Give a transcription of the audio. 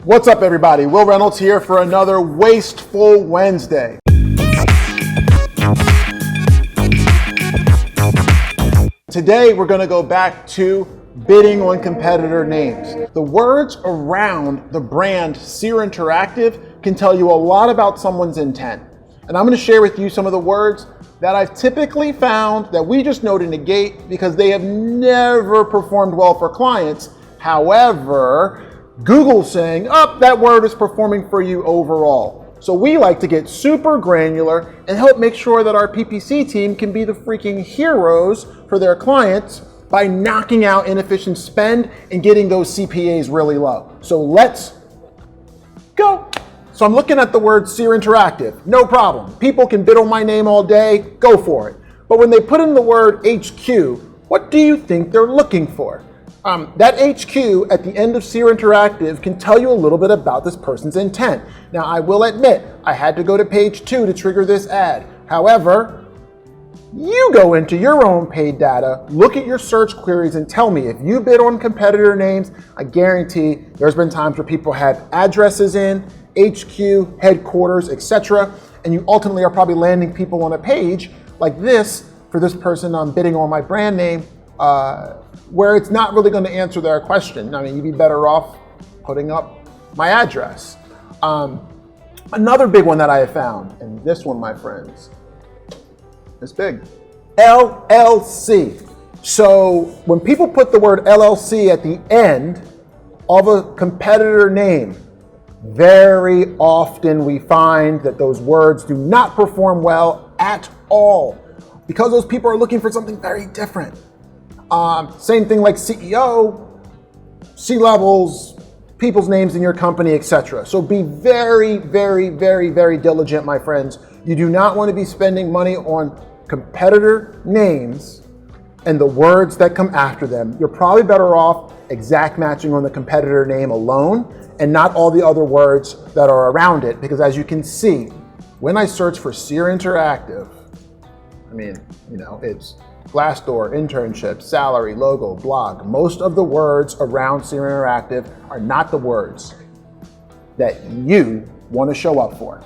What's up, everybody? Wil Reynolds here for another Wasteful Wednesday. Today, we're going to go back to bidding on competitor names. The words around the brand Seer Interactive can tell you a lot about someone's intent. And I'm going to share with you some of the words that I've typically found that we just know to negate because they have never performed well for clients. However, Google's saying, oh, that word is performing for you overall. So we like to get super granular and help make sure that our PPC team can be the freaking heroes for their clients by knocking out inefficient spend and getting those CPAs really low. So let's go. So I'm looking at the word Seer Interactive. No problem. People can bid on my name all day. Go for it. But when they put in the word HQ, what do you think they're looking for? That HQ at the end of Seer Interactive can tell you a little bit about this person's intent. Now, I will admit, I had to go to page 2 to trigger this ad. However, you go into your own paid data, look at your search queries, and tell me if you bid on competitor names. I guarantee there's been times where people had addresses in, HQ, headquarters, etc., and you ultimately are probably landing people on a page like this for this person bidding on my brand name, where it's not really going to answer their question. I mean, you'd be better off putting up my address. Another big one that I have found, and this one, my friends, is big. LLC. So when people put the word LLC at the end of a competitor name, very often we find that those words do not perform well at all because those people are looking for something very different. Same thing like CEO, C-levels, people's names in your company, etc. So be very, very, very, very diligent, my friends. You do not want to be spending money on competitor names and the words that come after them. You're probably better off exact matching on the competitor name alone and not all the other words that are around it. Because as you can see, when I search for Seer Interactive, I mean, it's Glassdoor, internship, salary, logo, blog. Most of the words around Seer Interactive are not the words that you want to show up for.